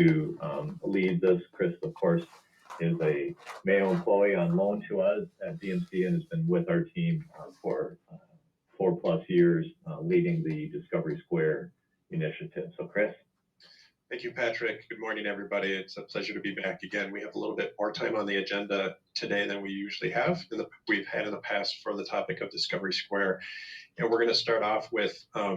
to lead this. Chris, of course, is a Mayo employee on loan to us at DMC and has been with our team for 4+ years, leading the Discovery Square initiative. So Chris. Thank you, Patrick. Good morning, everybody. It's a pleasure to be back again. We have a little bit more time on the agenda today than we usually have, we've had in the past for the topic of Discovery Square. And we're going to start off with, we're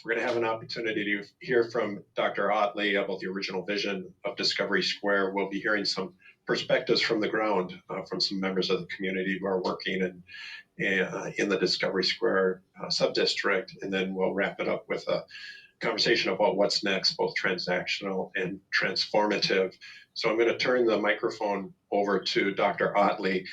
going to have an opportunity to hear from Dr. Otley about the original vision of Discovery Square. We'll be hearing some perspectives from the ground from some members of the community who are working in the Discovery Square sub-district, and then we'll wrap it up with a conversation about what's next, both transactional and transformative. So I'm going to turn the microphone over to Dr. Otley.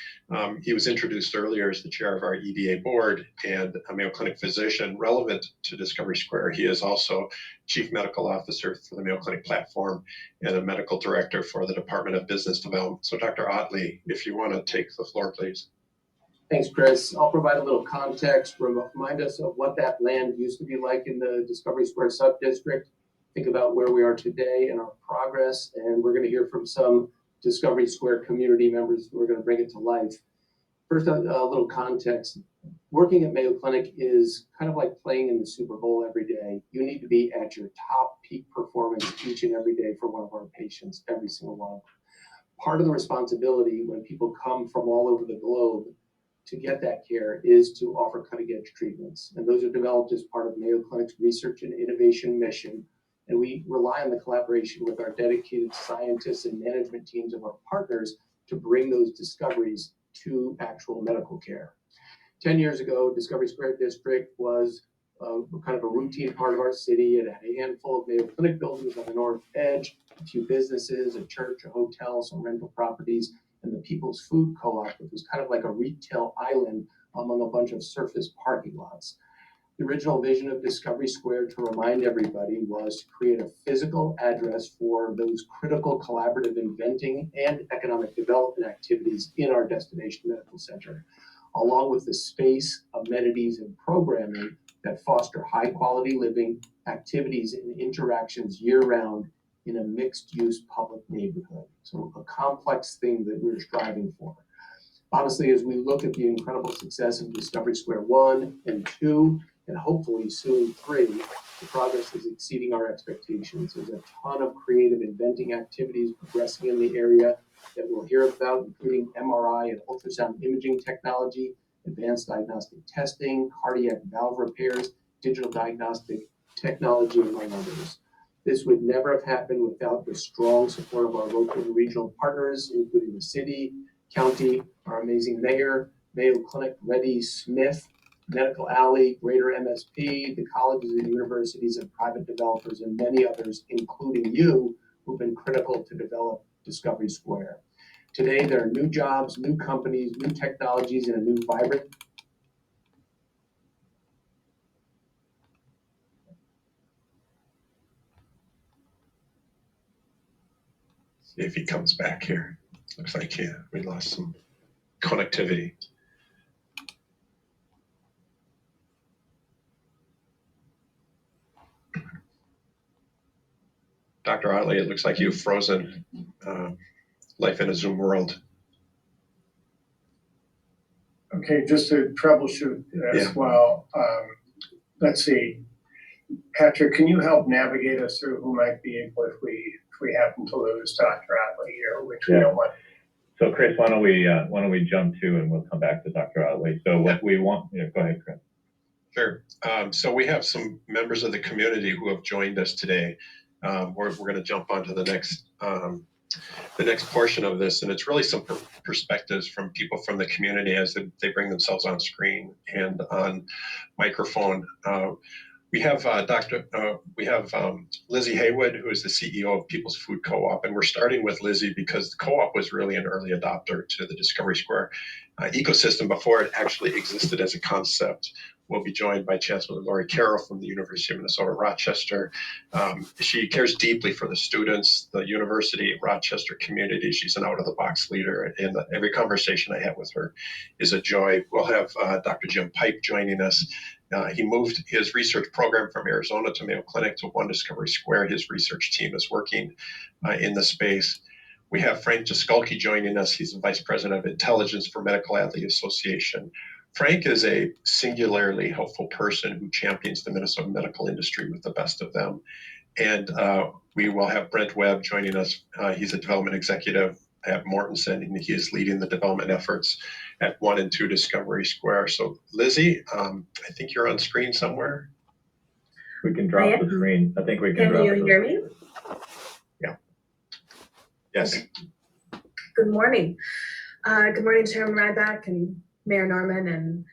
He was introduced earlier as the chair of our EDA board and a Mayo Clinic physician relevant to Discovery Square. He is also chief medical officer for the Mayo Clinic platform and a medical director for the Department of Business Development. So Dr. Otley, if you want to take the floor, please. Thanks, Chris. I'll provide a little context, remind us of what that land used to be like in the Discovery Square sub-district, think about where we are today and our progress, and we're going to hear from some Discovery Square community members who are going to bring it to life. First, a little context. Working at Mayo Clinic is kind of like playing in the Super Bowl every day. You need to be at your top peak performance each and every day for one of our patients, every single one. Part of the responsibility when people come from all over the globe to get that care is to offer cutting-edge treatments. And those are developed as part of Mayo Clinic's research and innovation mission. And we rely on the collaboration with our dedicated scientists and management teams of our partners to bring those discoveries to actual medical care. 10 years ago, Discovery Square District was kind of a routine part of our city. It had a handful of Mayo Clinic buildings on the north edge, a few businesses, a church, a hotel, some rental properties, and the People's Food Co-op, which was kind of like a retail island among a bunch of surface parking lots. The original vision of Discovery Square, to remind everybody, was to create a physical address for those critical collaborative inventing and economic development activities in our destination medical center, along with the space, amenities, and programming that foster high-quality living, activities, and interactions year-round in a mixed-use public neighborhood. So a complex thing that we're striving for. Honestly, as we look at the incredible success of Discovery Square 1 and 2, and hopefully soon 3, the progress is exceeding our expectations. There's a ton of creative inventing activities progressing in the area that we'll hear about, including MRI and ultrasound imaging technology, advanced diagnostic testing, cardiac valve repairs, digital diagnostic technology, among others. This would never have happened without the strong support of our local and regional partners, including the city, county, our amazing mayor, Mayo Clinic, Reddy Smith, Medical Alley, Greater MSP, the colleges and universities and private developers, and many others, including you, who've been critical to develop Discovery Square. Today, there are new jobs, new companies, new technologies, and a new vibrant If he comes back here. Looks like we lost some connectivity. Dr. Otley, it looks like you've frozen life in a Zoom world. Okay, just to troubleshoot as well. Let's see. Patrick, can you help navigate us through who might be able if we happen to lose Dr. Otley here, which we don't want. So Chris, why don't we jump to, and we'll come back to Dr. Otley. So what we want, go ahead, Chris. Sure. So we have some members of the community who have joined us today. We're going to jump onto the next portion of this, and it's really some perspectives from people from the community as they bring themselves on screen and on microphone. We have Lizzie Haywood, who is the CEO of People's Food Co-op, and we're starting with Lizzie because the co-op was really an early adopter to the Discovery Square ecosystem before it actually existed as a concept. We'll be joined by Chancellor Lori Carroll from the University of Minnesota Rochester. She cares deeply for the students, the University of Rochester community. She's an out-of-the-box leader, and every conversation I have with her is a joy. We'll have Dr. Jim Pipe joining us, He moved his research program from Arizona to Mayo Clinic to One Discovery Square. His research team is working in the space. We have Frank Jaskulke joining us. He's the Vice President of Intelligence for Medical Athlete Association. Frank is a singularly helpful person who champions the Minnesota medical industry with the best of them. And we will have Brent Webb joining us. He's a development executive at Mortensen, and he is leading the development efforts at 1 and 2 Discovery Square. So Lizzie, I think you're on screen somewhere. We can drop the screen. I think we can drop it. Can you hear me? Yeah. Yes. Okay. Good morning. Good morning, Chairman Ryback and Mayor Norman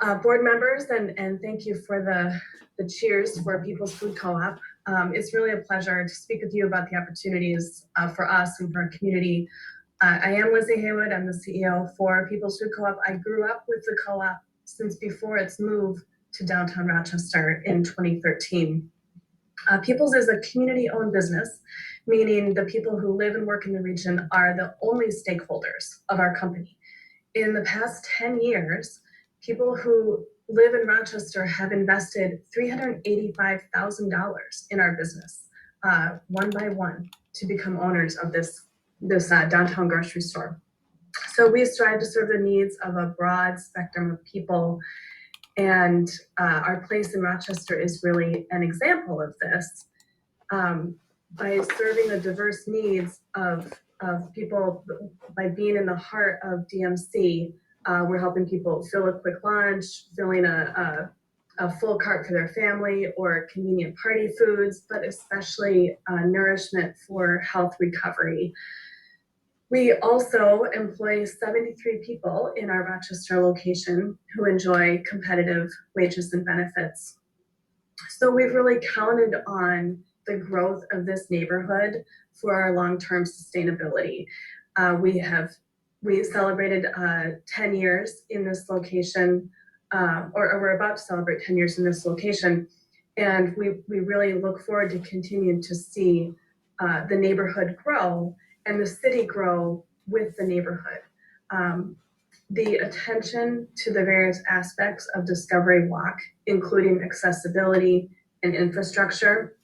and board members, and thank you for the cheers for People's Food Co-op. It's really a pleasure to speak with you about the opportunities for us and for our community. I am Lizzie Haywood. I'm the CEO for People's Food Co-op. I grew up with the co-op since before its move to downtown Rochester in 2013. People's is a community-owned business, meaning the people who live and work in the region are the only stakeholders of our company. In the past 10 years, people who live in Rochester have invested $385,000 in our business, one by one, to become owners of this downtown grocery store. So we strive to serve the needs of a broad spectrum of people, and our place in Rochester is really an example of this. By serving the diverse needs of people, by being in the heart of DMC, we're helping people fill a quick lunch, filling a full cart for their family, or convenient party foods, but especially nourishment for health recovery. We also employ 73 people in our Rochester location who enjoy competitive wages and benefits. So we've really counted on the growth of this neighborhood for our long-term sustainability. We celebrated 10 years in this location, or we're about to celebrate 10 years in this location. And we really look forward to continuing to see the neighborhood grow and the city grow with the neighborhood. The attention to the various aspects of Discovery Walk, including accessibility and infrastructure,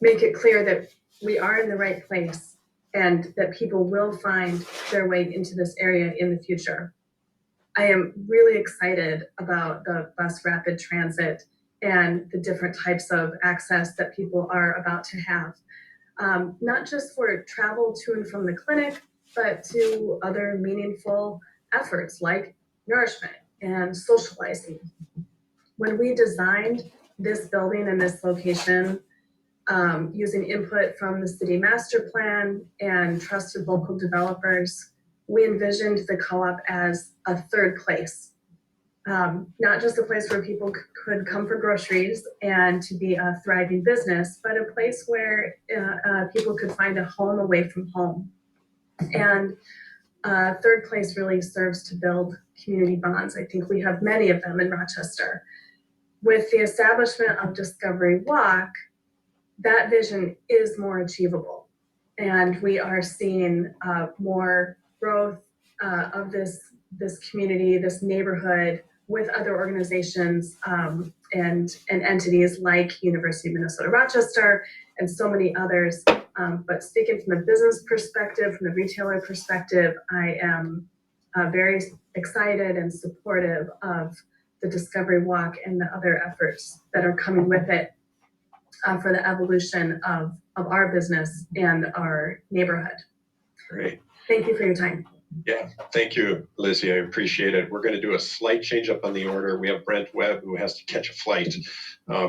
make it clear that we are in the right place and that people will find their way into this area in the future. I am really excited about the bus rapid transit and the different types of access that people are about to have. Not just for travel to and from the clinic, but to other meaningful efforts like nourishment and socializing. When we designed this building and this location, using input from the city master plan and trusted local developers, we envisioned the co-op as a third place. Not just a place where people could come for groceries and to be a thriving business, but a place where people could find a home away from home. And third place really serves to build community bonds. I think we have many of them in Rochester. With the establishment of Discovery Walk, that vision is more achievable. And we are seeing more growth of this community, this neighborhood, with other organizations and entities like University of Minnesota Rochester and so many others. But speaking from the business perspective, from the retailer perspective, I am very excited and supportive of the Discovery Walk and the other efforts that are coming with it for the evolution of our business and our neighborhood. Great. Thank you for your time. Yeah, thank you, Lizzie. I appreciate it. We're going to do a slight change up on the order. We have Brent Webb who has to catch a flight.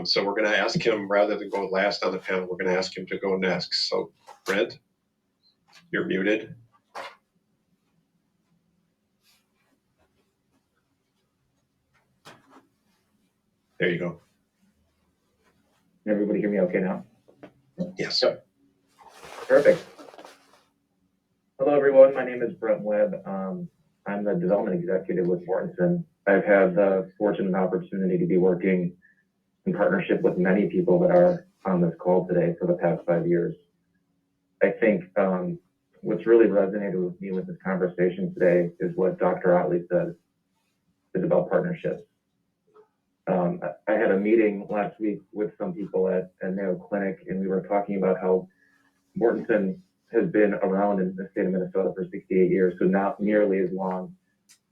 So we're going to ask him, rather than go last on the panel, we're going to ask him to go next. So Brent, you're muted. There you go. Can everybody hear me okay now? Yes. Yep. Perfect. Hello, everyone. My name is Brent Webb. I'm the development executive with Mortensen. I've had the fortunate opportunity to be working in partnership with many people that are on this call today for the past 5 years. I think what's really resonated with me with this conversation today is what Dr. Otley says, is about partnerships. I had a meeting last week with some people at Mayo Clinic, and we were talking about how Mortensen has been around in the state of Minnesota for 68 years, so not nearly as long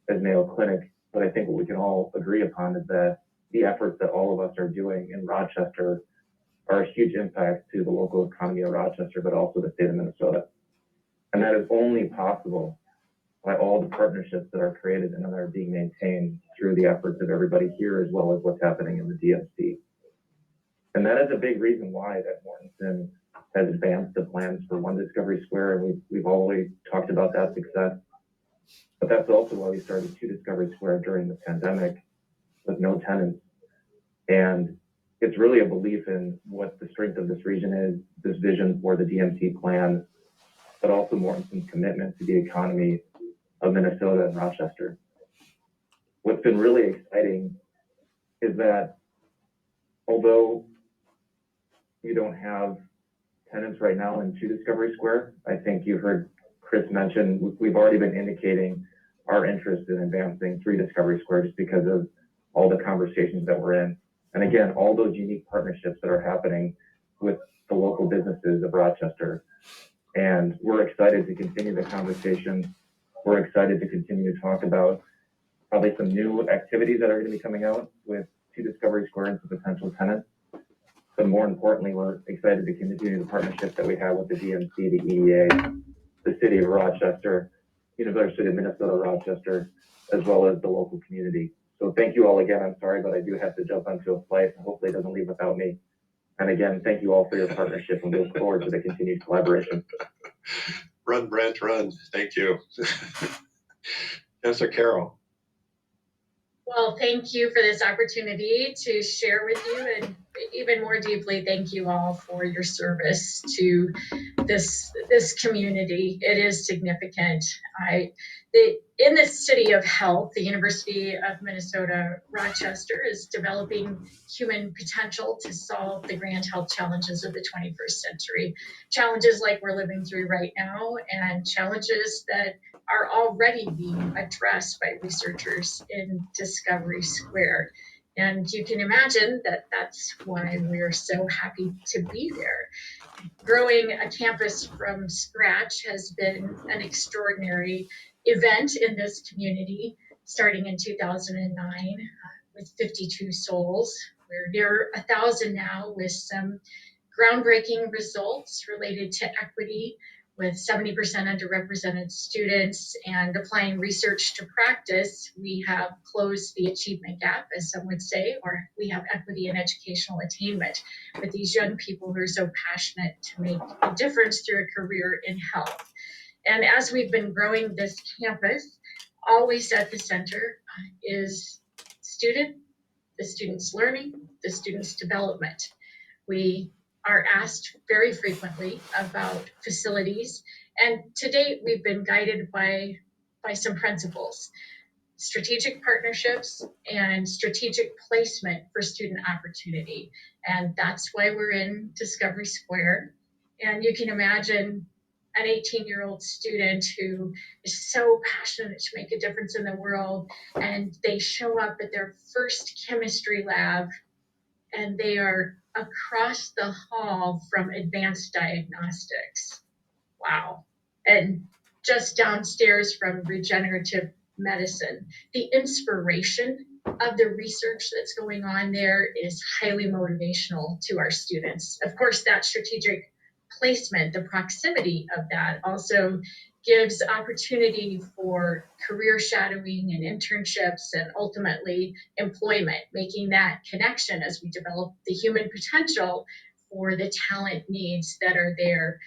as Mayo Clinic. But I think what we can all agree upon is that the efforts that all of us are doing in Rochester are a huge impact to the local economy of Rochester, but also the state of Minnesota. And that is only possible by all the partnerships that are created and that are being maintained through the efforts of everybody here, as well as what's happening in the DMC. And that is a big reason why that Mortensen has advanced the plans for One Discovery Square, and we've always talked about that success. But that's also why we started Two Discovery Square during the pandemic with no tenants. And it's really a belief in what the strength of this region is, this vision for the DMC plan, but also Mortensen's commitment to the economy of Minnesota and Rochester. What's been really exciting is that although you don't have tenants right now in Two Discovery Square, I think you heard Chris mention, we've already been indicating our interest in advancing Three Discovery Square just because of all the conversations that we're in. And again, all those unique partnerships that are happening with the local businesses of Rochester. And we're excited to continue the conversation. We're excited to continue to talk about probably some new activities that are going to be coming out with Two Discovery Square and some potential tenants. But more importantly, we're excited to continue the partnership that we have with the DMC, the EDA, the city of Rochester, University of Minnesota Rochester, as well as the local community. So thank you all again. I'm sorry, but I do have to jump onto a flight. Hopefully it doesn't leave without me. And again, thank you all for your partnership, and we look forward to the continued collaboration. Run, Brent, run. Thank you. Councilor Carroll. Well, thank you for this opportunity to share with you, and even more deeply, thank you all for your service to this community. It is significant. In the city of health, the University of Minnesota Rochester is developing human potential to solve the grand health challenges of the 21st century. Challenges like we're living through right now, and challenges that are already being addressed by researchers in Discovery Square. And you can imagine that that's why we're so happy to be there. Growing a campus from scratch has been an extraordinary event in this community, starting in 2009 with 52 souls. We're near 1,000 now, with some groundbreaking results related to equity, with 70% underrepresented students, and applying research to practice. We have closed the achievement gap, as some would say, or we have equity in educational attainment with these young people who are so passionate to make a difference through a career in health. And as we've been growing this campus, always at the center is the student's learning, the student's development. We are asked very frequently about facilities, and to date we've been guided by some principles: strategic partnerships and strategic placement for student opportunity. And that's why we're in Discovery Square. And you can imagine an 18-year-old student who is so passionate to make a difference in the world, and they show up at their first chemistry lab, and they are across the hall from advanced diagnostics. Wow. And just downstairs from regenerative medicine. The inspiration of the research that's going on there is highly motivational to our students. Of course, that strategic placement, the proximity of that, also gives opportunity for career shadowing and internships, and ultimately employment, making that connection as we develop the human potential for the talent needs that are there.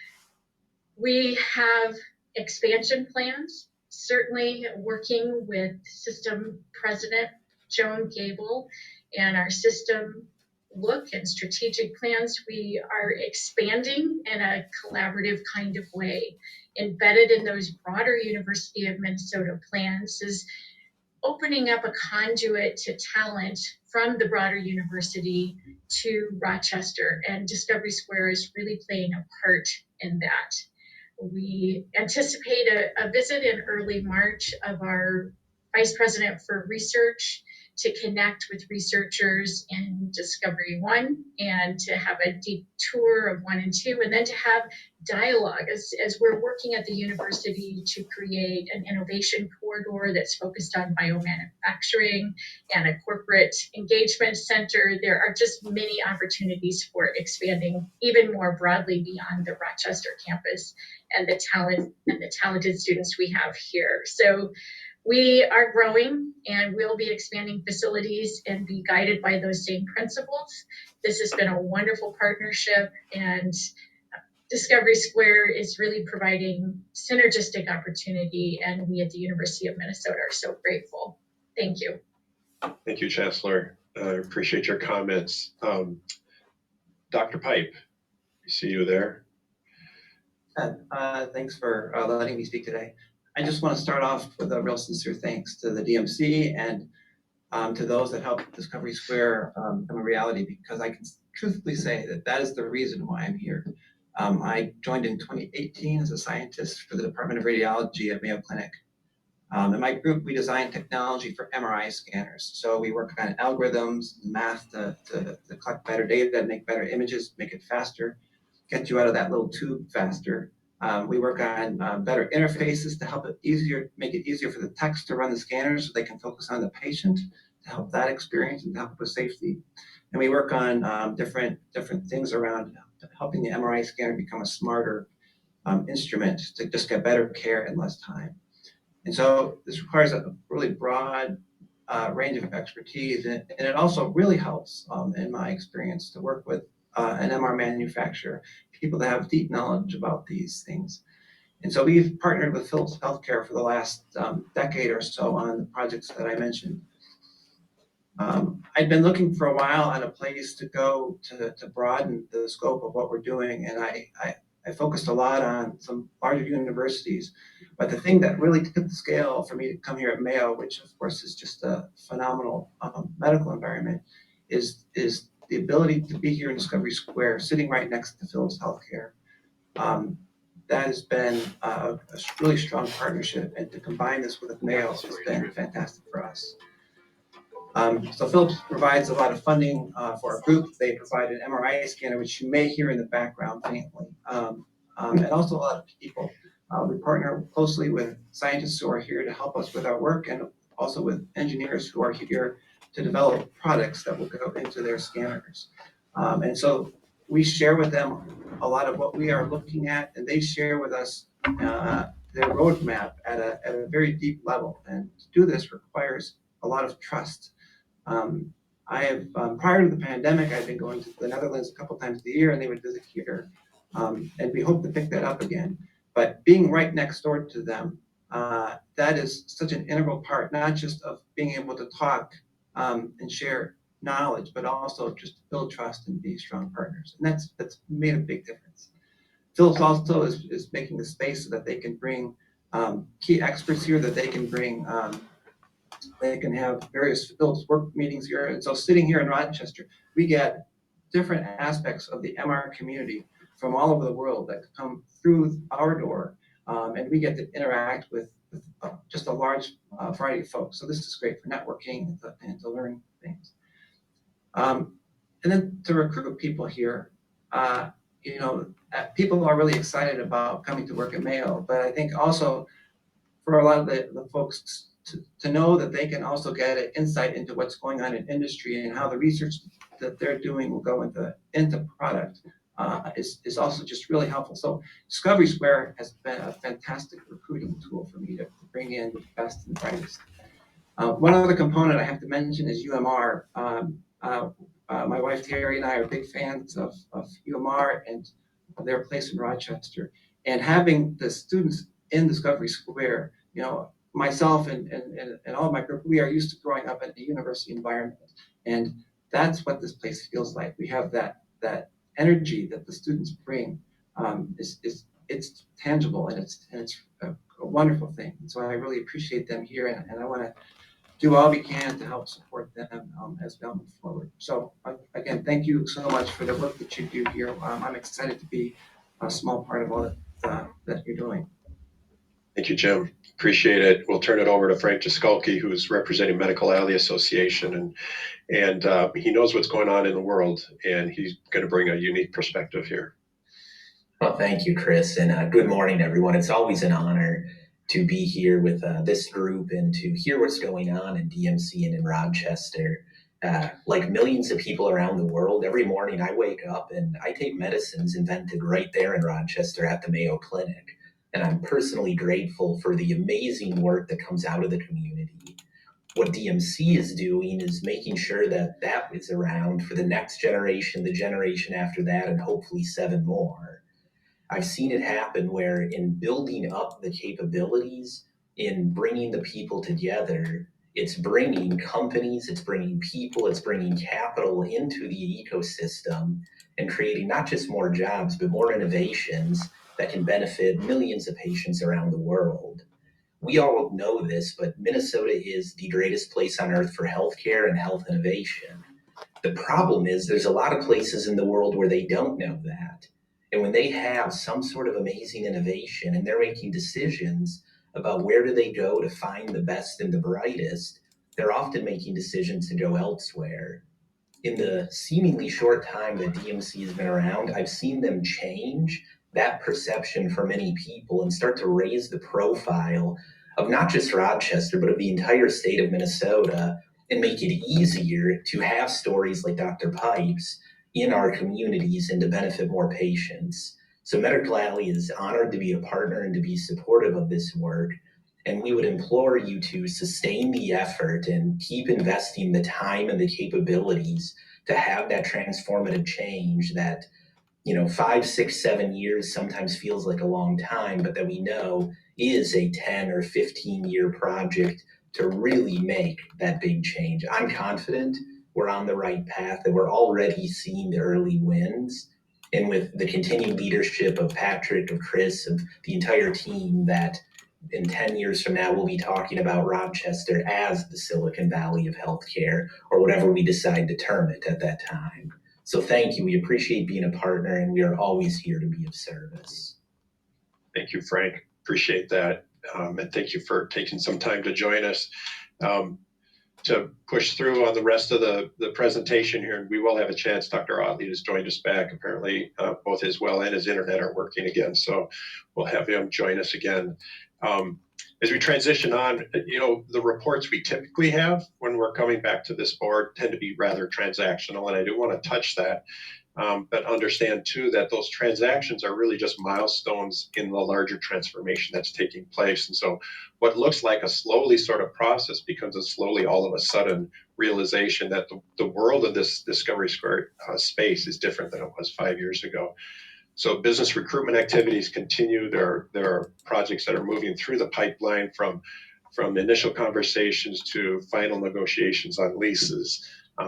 We have expansion plans, certainly working with system president Joan Gable and our system look and strategic plans. We are expanding in a collaborative kind of way. Embedded in those broader University of Minnesota plans is opening up a conduit to talent from the broader university to Rochester, and Discovery Square is really playing a part in that. We anticipate a visit in early March of our Vice President for Research, to connect with researchers in Discovery 1 and to have a deep tour of 1 and 2, and then to have dialogue as we're working at the university to create an innovation corridor that's focused on biomanufacturing and a corporate engagement center. There are just many opportunities for expanding even more broadly beyond the Rochester campus and the talent and the talented students we have here. So we are growing, and we'll be expanding facilities and be guided by those same principles. This has been a wonderful partnership, and Discovery Square is really providing synergistic opportunity, and we at the University of Minnesota are so grateful. Thank you. Thank you, Chancellor. I appreciate your comments. Dr. Pipe, I see you there. Thanks for letting me speak today. I just want to start off with a real sincere thanks to the DMC and to those that helped Discovery Square become a reality, because I can truthfully say that that is the reason why I'm here. I joined in 2018 as a scientist for the Department of Radiology at Mayo Clinic. In my group, we design technology for MRI scanners. So we work on algorithms, math to collect better data, make better images, make it faster, get you out of that little tube faster. We work on better interfaces to help it easier, make it easier for the techs to run the scanners so they can focus on the patient, to help that experience and help with safety. And we work on different things around helping the MRI scanner become a smarter instrument to just get better care in less time. And so this requires a really broad range of expertise, and it also really helps, in my experience, to work with an MR manufacturer, people that have deep knowledge about these things. And so we've partnered with Philips Healthcare for the last decade or so on the projects that I mentioned. I'd been looking for a while on a place to go to broaden the scope of what we're doing, and I focused a lot on some larger universities. But the thing that really tipped the scale for me to come here at Mayo, which of course is just a phenomenal medical environment, is the ability to be here in Discovery Square, sitting right next to Philips Healthcare. That has been a really strong partnership, and to combine this with Mayo has been fantastic for us. So Philips provides a lot of funding for our group. They provide an MRI scanner, which you may hear in the background faintly, and also a lot of people. We partner closely with scientists who are here to help us with our work, and also with engineers who are here to develop products that will go into their scanners. And so we share with them a lot of what we are looking at, and they share with us their roadmap at a very deep level. And to do this requires a lot of trust. I have, prior to the pandemic, I've been going to the Netherlands a couple times a year, and they would visit here. And we hope to pick that up again. But being right next door to them, that is such an integral part, not just of being able to talk and share knowledge, but also just build trust and be strong partners. And that's made a big difference. Philips also is making the space so that they can bring key experts here, that they can bring, they can have various Philips work meetings here. And so sitting here in Rochester, we get different aspects of the MR community from all over the world that come through our door. And we get to interact with just a large variety of folks. So this is great for networking and to learn things. And then to recruit people here, people are really excited about coming to work at Mayo, but I think also for a lot of the folks to know that they can also get an insight into what's going on in industry and how the research that they're doing will go into product is also just really helpful. So Discovery Square has been a fantastic recruiting tool for me to bring in the best and brightest. One other component I have to mention is UMR. My wife Terry and I are big fans of UMR and their place in Rochester. And having the students in Discovery Square, myself and all of my group, we are used to growing up in a university environment. And that's what this place feels like. We have that energy that the students bring. It's tangible, and it's a wonderful thing. And so I really appreciate them here, and I want to do all we can to help support them as we move forward. So again, thank you so much for the work that you do here. I'm excited to be a small part of all that you're doing. Thank you, Jim. Appreciate it. We'll turn it over to Frank Jaskulke, who's representing Medical Alley Association, and he knows what's going on in the world, and he's going to bring a unique perspective here. Well, thank you, Chris, and good morning, everyone. It's always an honor to be here with this group and to hear what's going on in DMC and in Rochester. Like millions of people around the world, every morning I wake up and I take medicines invented right there in Rochester at the Mayo Clinic. And I'm personally grateful for the amazing work that comes out of the community. What DMC is doing is making sure that that is around for the next generation, the generation after that, and hopefully 7 more. I've seen it happen where in building up the capabilities, in bringing the people together, it's bringing companies, it's bringing people, it's bringing capital into the ecosystem and creating not just more jobs, but more innovations that can benefit millions of patients around the world. We all know this, but Minnesota is the greatest place on earth for healthcare and health innovation. The problem is there's a lot of places in the world where they don't know that. And when they have some sort of amazing innovation and they're making decisions about where do they go to find the best and the brightest, they're often making decisions to go elsewhere. In the seemingly short time that DMC has been around, I've seen them change that perception for many people and start to raise the profile of not just Rochester, but of the entire state of Minnesota, and make it easier to have stories like Dr. Pipes in our communities and to benefit more patients. So Medical Alley is honored to be a partner and to be supportive of this work. And we would implore you to sustain the effort and keep investing the time and the capabilities to have that transformative change that, 5, 6, 7 years sometimes feels like a long time, but that we know is a 10 or 15-year project to really make that big change. I'm confident we're on the right path, that we're already seeing the early wins. And with the continued leadership of Patrick, of Chris, of the entire team, that in 10 years from now, we'll be talking about Rochester as the Silicon Valley of healthcare, or whatever we decide to term it at that time. So thank you. We appreciate being a partner, and we are always here to be of service. Thank you, Frank. Appreciate that. And thank you for taking some time to join us. To push through on the rest of the presentation here, and we will have a chance. Dr. Otley has joined us back. Apparently, both his well and his internet are working again, so we'll have him join us again. As we transition on, the reports we typically have when we're coming back to this board tend to be rather transactional, and I do want to touch that. But understand too that those transactions are really just milestones in the larger transformation that's taking place. And so what looks like a slowly sort of process becomes a slowly all of a sudden realization that the world of this Discovery Square space is different than it was 5 years ago. So business recruitment activities continue. There are projects that are moving through the pipeline from initial conversations to final negotiations on leases.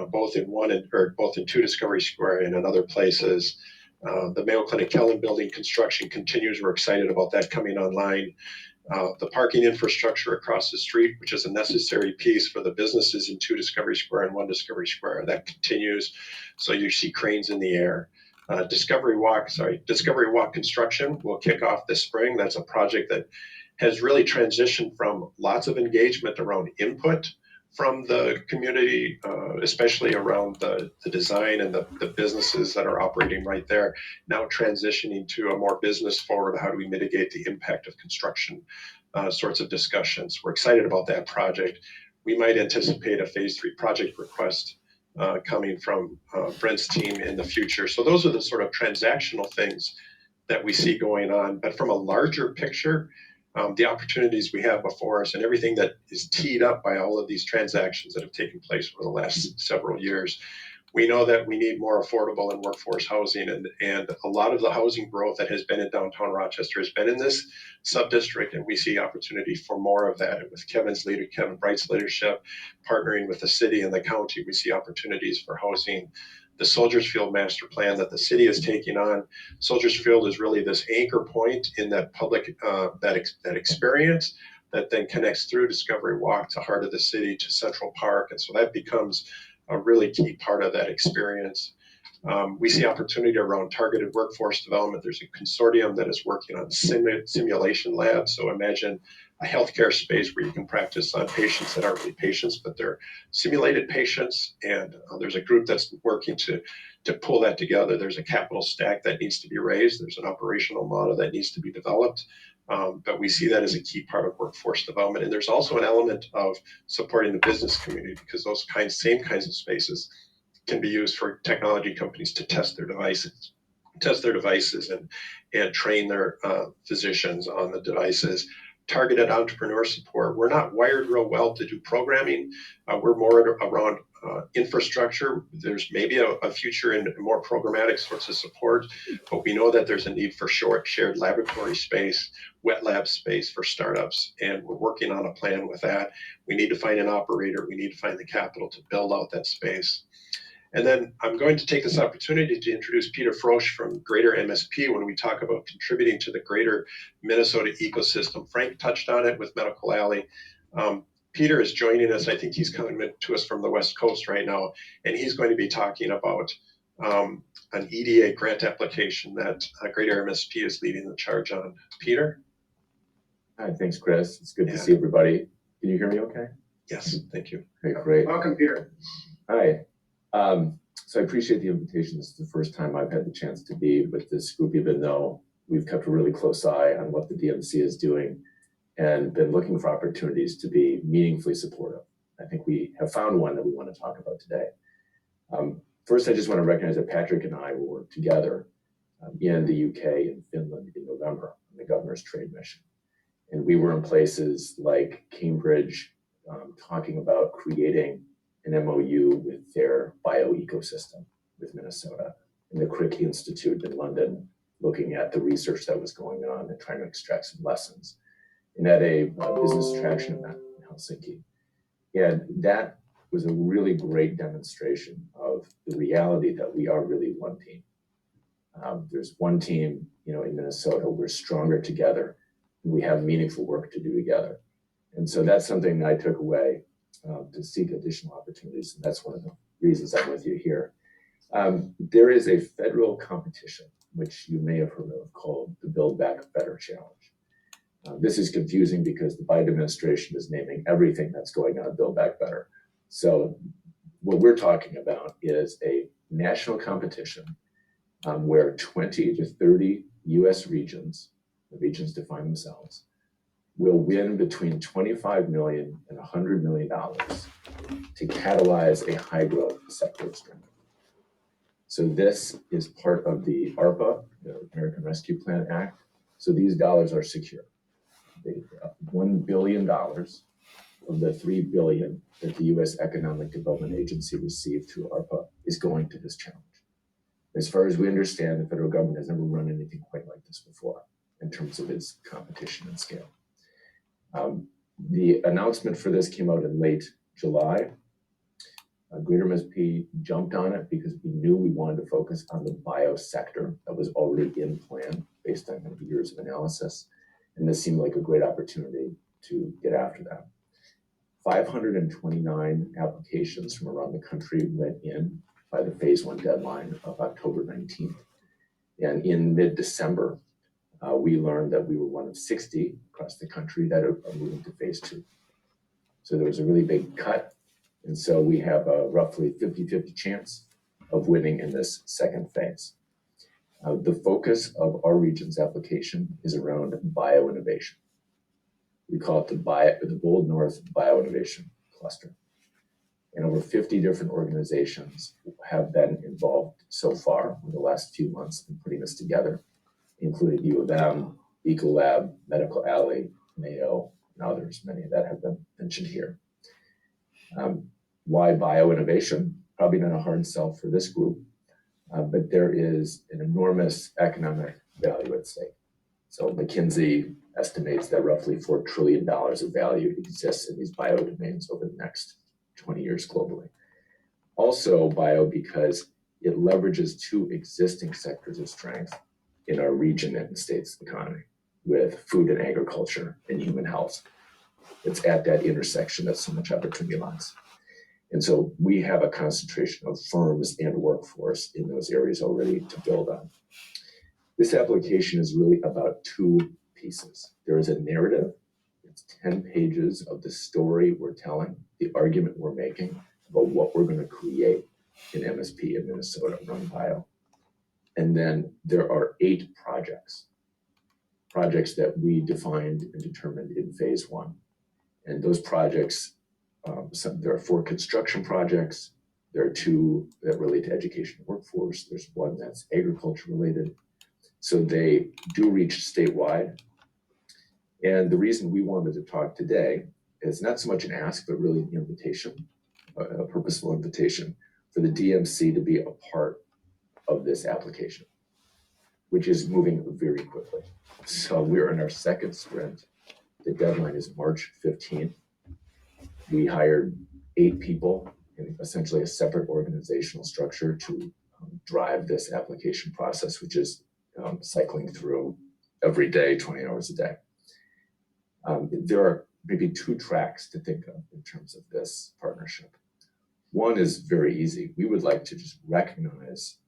Both in 2 Discovery Square and in other places. The Mayo Clinic Kellen building construction continues. We're excited about that coming online. The parking infrastructure across the street, which is a necessary piece for the businesses in 2 Discovery Square and 1 Discovery Square, that continues. So you see cranes in the air. Discovery Walk construction will kick off this spring. That's a project that has really transitioned from lots of engagement around input from the community, especially around the design and the businesses that are operating right there, now transitioning to a more business forward, how do we mitigate the impact of construction sorts of discussions. We're excited about that project. We might anticipate a phase 3 project request coming from Brent's team in the future. So those are the sort of transactional things that we see going on. But from a larger picture, the opportunities we have before us and everything that is teed up by all of these transactions that have taken place over the last several years, we know that we need more affordable and workforce housing, and a lot of the housing growth that has been in downtown Rochester has been in this sub-district, and we see opportunity for more of that. And with Kevin Bright's leadership, partnering with the city and the county, we see opportunities for housing. The Soldiers Field master plan that the city is taking on. Soldiers Field is really this anchor point in that public, that experience that then connects through Discovery Walk to heart of the city to Central Park. And so that becomes a really key part of that experience. We see opportunity around targeted workforce development. There's a consortium that is working on simulation labs. So imagine a healthcare space where you can practice on patients that aren't really patients, but they're simulated patients. And there's a group that's working to pull that together. There's a capital stack that needs to be raised. There's an operational model that needs to be developed. But we see that as a key part of workforce development. And there's also an element of supporting the business community, because those same kinds of spaces can be used for technology companies to test their devices and train their physicians on the devices. Targeted entrepreneur support. We're not wired real well to do programming. We're more around infrastructure. There's maybe a future in more programmatic sorts of support, but we know that there's a need for shared laboratory space, wet lab space for startups, and we're working on a plan with that. We need to find an operator. We need to find the capital to build out that space. And then I'm going to take this opportunity to introduce Peter Frosch from Greater MSP when we talk about contributing to the greater Minnesota ecosystem. Frank touched on it with Medical Alley. Peter is joining us. I think he's coming to us from the West Coast right now, and he's going to be talking about an EDA grant application that Greater MSP is leading the charge on. Peter? Hi, thanks, Chris. It's good to see everybody. Can you hear me okay? Yes, thank you. Okay, great. Welcome, Peter. Hi. So I appreciate the invitation. This is the first time I've had the chance to be with this group, even though we've kept a really close eye on what the DMC is doing and been looking for opportunities to be meaningfully supportive. I think we have found one that we want to talk about today. First, I just want to recognize that Patrick and I will work together in the UK and Finland in November on the governor's trade mission. And we were in places like Cambridge talking about creating an MOU with their bioecosystem with Minnesota, and the Crick Institute in London looking at the research that was going on and trying to extract some lessons. And at a business traction event in Helsinki. And that was a really great demonstration of the reality that we are really one team. There's one team, in Minnesota. We're stronger together, and we have meaningful work to do together. And so that's something that I took away to seek additional opportunities, and that's one of the reasons I'm with you here. There is a federal competition, which you may have heard of, called the Build Back Better Challenge. This is confusing because the Biden administration is naming everything that's going on Build Back Better. So what we're talking about is a national competition where 20 to 30 US regions, the regions define themselves, will win between $25 million and $100 million to catalyze a high growth sector of strength. So this is part of the ARPA, the American Rescue Plan Act. So these dollars are secure. $1 billion of the $3 billion that the U.S. Economic Development Agency received through ARPA is going to this challenge. As far as we understand, the federal government has never run anything quite like this before in terms of its competition and scale. The announcement for this came out in late July. Greater MSP jumped on it because we knew we wanted to focus on the bio sector that was already in plan based on years of analysis. And this seemed like a great opportunity to get after that. 529 applications from around the country went in by the phase 1 deadline of October 19th. And in mid-December, we learned that we were one of 60 across the country that are moving to phase 2. So there was a really big cut. And so we have a roughly 50-50 chance of winning in this second phase. The focus of our region's application is around bioinnovation. We call it the Bold North Bioinnovation Cluster. And over 50 different organizations have been involved so far in the last few months in putting this together, including U of M, Ecolab, Medical Alley, Mayo, and others, many that have been mentioned here. Why bioinnovation? Probably not a hard sell for this group, but there is an enormous economic value at stake. So McKinsey estimates that roughly $4 trillion of value exists in these bio domains over the next 20 years globally. Also bio because it leverages two existing sectors of strength in our region and state's economy with food and agriculture and human health. It's at that intersection that so much opportunity lies. And so we have a concentration of firms and workforce in those areas already to build on. This application is really about two pieces. There is a narrative. It's 10 pages of the story we're telling, the argument we're making about what we're going to create in MSP in Minnesota Run Bio. And then there are 8 projects that we defined and determined in phase 1. And those projects, there are 4 construction projects. There are 2 that relate to education and workforce. There's 1 that's agriculture related. So they do reach statewide. And the reason we wanted to talk today is not so much an ask, but really an invitation, a purposeful invitation for the DMC to be a part of this application, which is moving very quickly. So we're in our second sprint. The deadline is March 15th. We hired 8 people in essentially a separate organizational structure to drive this application process, which is cycling through every day, 20 hours a day. There are maybe 2 tracks to think of in terms of this partnership. One is very easy. We would like to just recognize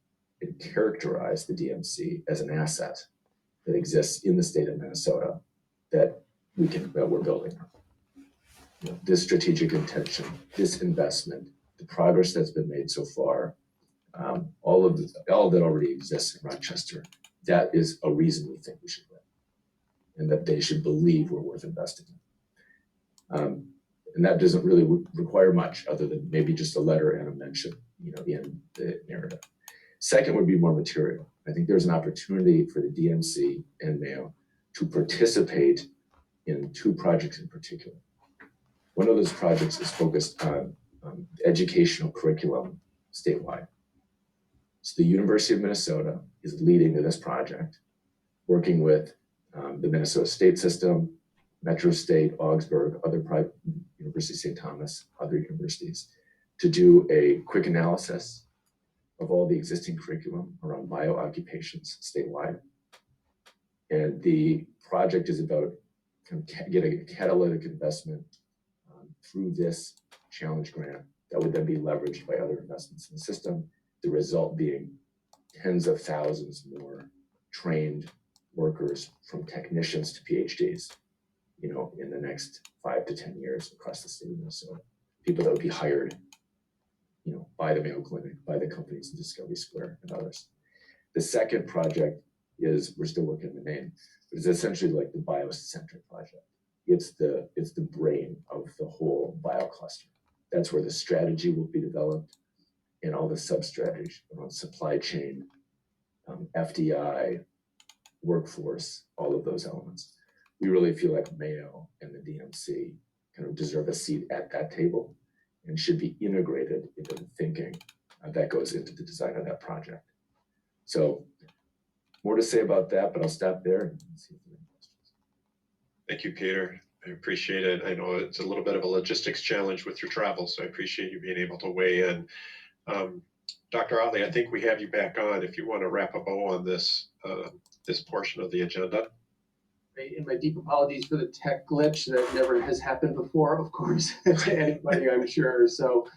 and characterize the DMC as an asset that exists in the state of Minnesota that we're building on. You know, this strategic intention, this investment, the progress that's been made so far, all that already exists in Rochester, that is a reason we think we should win, and that they should believe we're worth investing in. And that doesn't really require much other than maybe just a letter and a mention, in the narrative. Second would be more material. I think there's an opportunity for the DMC and Mayo to participate in 2 projects in particular. One of those projects is focused on educational curriculum statewide. So the University of Minnesota is leading this project, working with the Minnesota State System, Metro State, Augsburg, other private University of St. Thomas, other universities, to do a quick analysis of all the existing curriculum around biooccupations statewide. And the project is about getting a catalytic investment through this challenge grant that would then be leveraged by other investments in the system. The result being tens of thousands more trained workers, from technicians to PhDs, in the next 5 to 10 years across the state of Minnesota. People that would be hired, by the Mayo Clinic, by the companies in Discovery Square and others. The second project is, we're still working on the name, but it's essentially like the biocentric project. It's the brain of the whole biocluster. That's where the strategy will be developed and all the sub-strategies around supply chain, FDI, workforce, all of those elements. We really feel like Mayo and the DMC kind of deserve a seat at that table and should be integrated into the thinking that goes into the design of that project. So more to say about that, but I'll stop there and see if there are any questions. Thank you, Peter. I appreciate it. I know it's a little bit of a logistics challenge with your travel, so I appreciate you being able to weigh in. Dr. Otley, I think we have you back on if you want to wrap a bow on this portion of the agenda. And my deep apologies for the tech glitch that never has happened before, of course, to anybody, I'm sure. So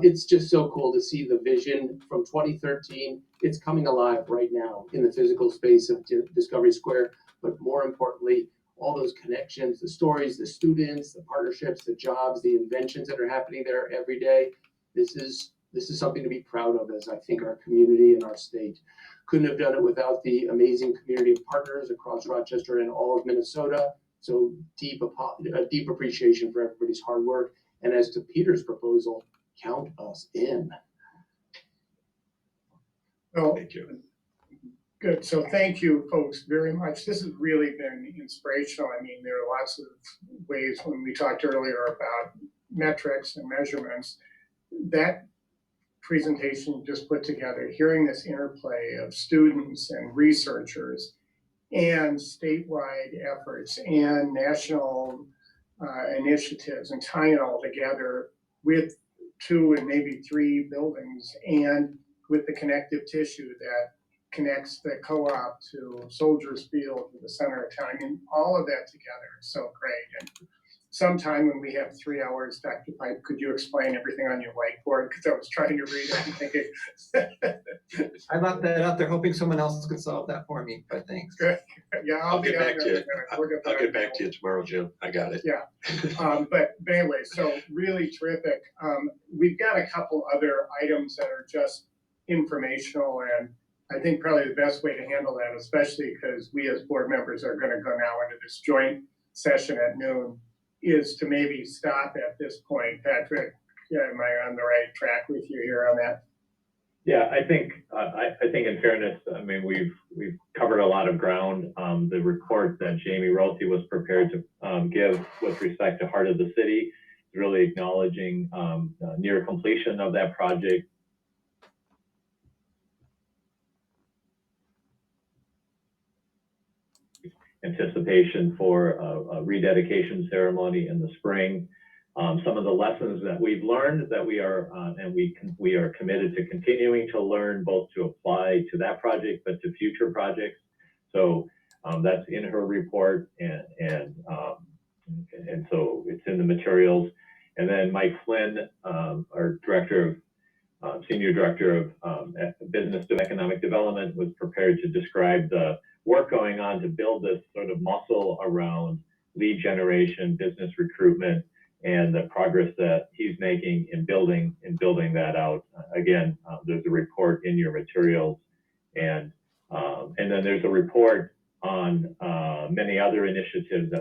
it's just so cool to see the vision from 2013. It's coming alive right now in the physical space of Discovery Square. But more importantly, all those connections, the stories, the students, the partnerships, the jobs, the inventions that are happening there every day. This is something to be proud of, as I think our community and our state. Couldn't have done it without the amazing community of partners across Rochester and all of Minnesota. So deep appreciation for everybody's hard work. And as to Peter's proposal, count us in. Well, Thank you. good. So thank you, folks, very much. This has really been inspirational. I mean, there are lots of ways when we talked earlier about metrics and measurements. That presentation just put together, hearing this interplay of students and researchers and statewide efforts and national initiatives, and tying it all together with 2 and maybe 3 buildings, and with the connective tissue that connects the co-op to Soldiers Field to the center of town. I mean, all of that together is so great. And sometime when we have 3 hours, Dr. Pipe, could you explain everything on your whiteboard? Because I was trying to read it and thinking, I left that out there hoping someone else could solve that for me, but thanks. yeah, I'll get be back on to there you. in a minute. We'll I'll back get back to to you tomorrow, Jim. I got it. But anyway, so really terrific. We've got a couple other items that are just informational, and I think probably the best way to handle that, especially because we as board members are going to go now into this joint session at noon, is to maybe stop at this point. Patrick, am I on the right track with you here on that? Yeah, I think in fairness, I mean, we've covered a lot of ground. The report that Jamie Rolte was prepared to give with respect to Heart of the City is really acknowledging near completion of that project. Anticipation for a rededication ceremony in the spring. Some of the lessons that we've learned that we are we are committed to continuing to learn, both to apply to that project but to future projects. So that's in her report, and so it's in the materials. And then Mike Flynn, our senior director of business and economic development, was prepared to describe the work going on to build this sort of muscle around lead generation, business recruitment, and the progress that he's making in building that out. Again, there's a report in your materials, and then there's a report on many other initiatives that